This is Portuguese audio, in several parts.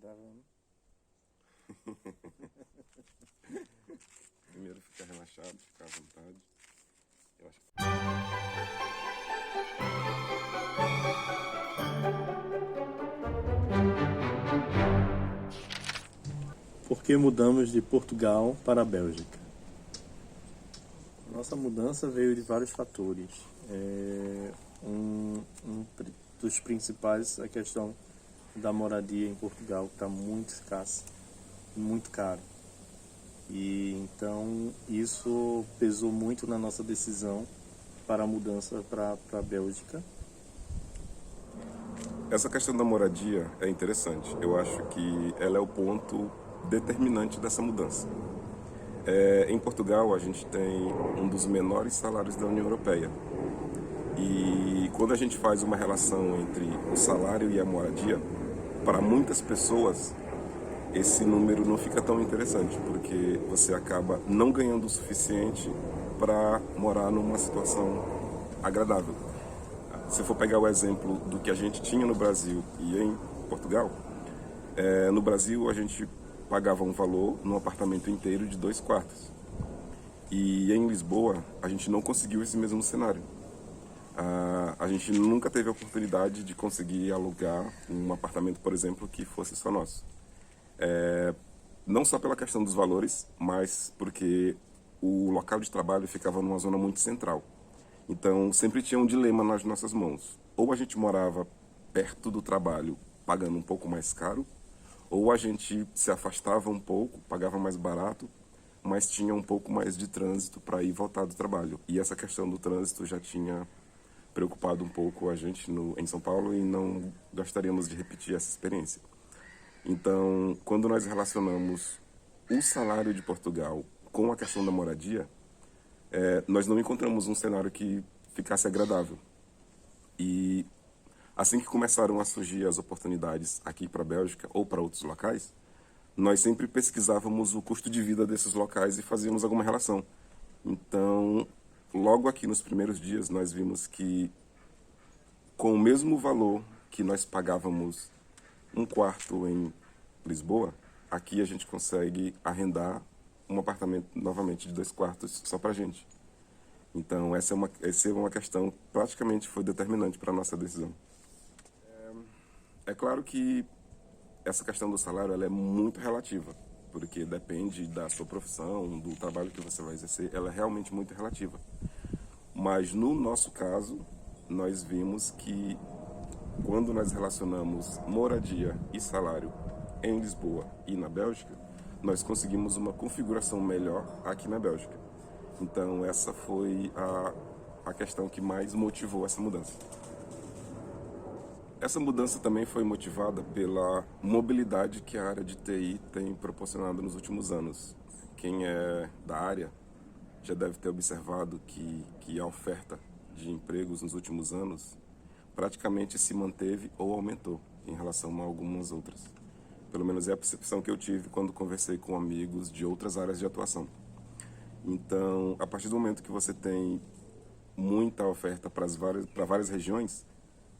gravando. Primeiro ficar relaxado, ficar à vontade. Eu acho Por que mudamos de Portugal para a Bélgica? Nossa mudança veio de vários fatores. Um dos principais é a questão da moradia em Portugal, que está muito escassa, muito caro. E então isso pesou muito na nossa decisão para a mudança para a Bélgica. Essa questão da moradia é interessante. Eu acho que ela é o ponto determinante dessa mudança. Em Portugal, a gente tem um dos menores salários da União Europeia. E quando a gente faz uma relação entre o salário e a moradia, para muitas pessoas, esse número não fica tão interessante, porque você acaba não ganhando o suficiente para morar numa situação agradável. Se for pegar o exemplo do que a gente tinha no Brasil e em Portugal, no Brasil a gente pagava um valor num apartamento inteiro de 2 quartos. E em Lisboa a gente não conseguiu esse mesmo cenário. A gente nunca teve a oportunidade de conseguir alugar um apartamento, por exemplo, que fosse só nosso. Não só pela questão dos valores, mas porque o local de trabalho ficava numa zona muito central. Então, sempre tinha um dilema nas nossas mãos. Ou a gente morava perto do trabalho, pagando um pouco mais caro, ou a gente se afastava um pouco, pagava mais barato, mas tinha um pouco mais de trânsito para ir e voltar do trabalho. E essa questão do trânsito já tinha preocupado um pouco a gente em São Paulo e não gostaríamos de repetir essa experiência. Então, quando nós relacionamos o salário de Portugal com a questão da moradia, nós não encontramos um cenário que ficasse agradável. E assim que começaram a surgir as oportunidades aqui para a Bélgica ou para outros locais, nós sempre pesquisávamos o custo de vida desses locais e fazíamos alguma relação. Então, logo aqui nos primeiros dias, nós vimos que com o mesmo valor que nós pagávamos um quarto em Lisboa, aqui a gente consegue arrendar um apartamento novamente de 2 quartos só para a gente. Então, essa é uma questão que praticamente foi determinante para a nossa decisão. É claro que essa questão do salário ela é muito relativa, porque depende da sua profissão, do trabalho que você vai exercer, ela é realmente muito relativa. Mas no nosso caso, nós vimos que quando nós relacionamos moradia e salário em Lisboa e na Bélgica, nós conseguimos uma configuração melhor aqui na Bélgica. Então essa foi a questão que mais motivou essa mudança. Essa mudança também foi motivada pela mobilidade que a área de TI tem proporcionado nos últimos anos. Quem é da área já deve ter observado que a oferta de empregos nos últimos anos praticamente se manteve ou aumentou em relação a algumas outras. Pelo menos é a percepção que eu tive quando conversei com amigos de outras áreas de atuação. Então, a partir do momento que você tem muita oferta para várias regiões,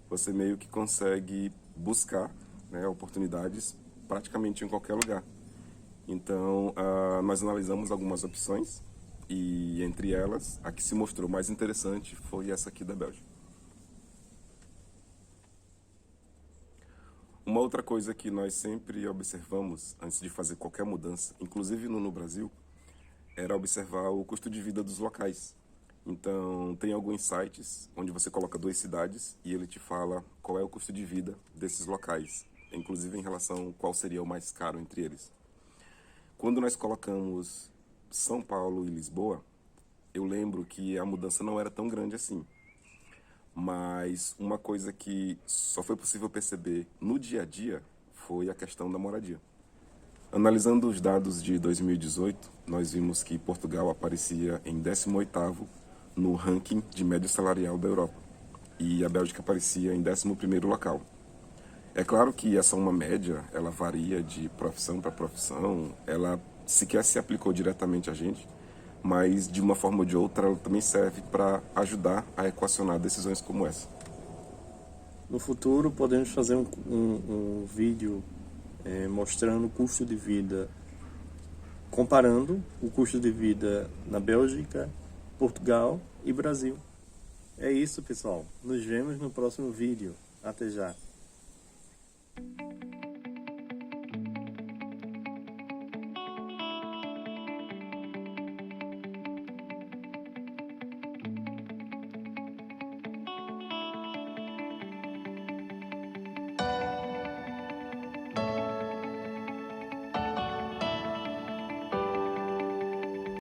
você meio que consegue buscar, né, oportunidades praticamente em qualquer lugar. Então, nós analisamos algumas opções e, entre elas, a que se mostrou mais interessante foi essa aqui da Bélgica. Uma outra coisa que nós sempre observamos antes de fazer qualquer mudança, inclusive no Brasil, era observar o custo de vida dos locais. Então, tem alguns sites onde você coloca 2 cidades e ele te fala qual é o custo de vida desses locais, inclusive em relação a qual seria o mais caro entre eles. Quando nós colocamos São Paulo e Lisboa, eu lembro que a mudança não era tão grande assim. Mas uma coisa que só foi possível perceber no dia a dia foi a questão da moradia. Analisando os dados de 2018, nós vimos que Portugal aparecia em 18º no ranking de média salarial da Europa e a Bélgica aparecia em 11º local. É claro que essa uma média, ela varia de profissão para profissão, ela sequer se aplicou diretamente a gente, mas de uma forma ou de outra ela também serve para ajudar a equacionar decisões como essa. No futuro podemos fazer um vídeo mostrando o custo de vida, comparando o custo de vida na Bélgica, Portugal e Brasil. É isso, pessoal. Nos vemos no próximo vídeo. Até já.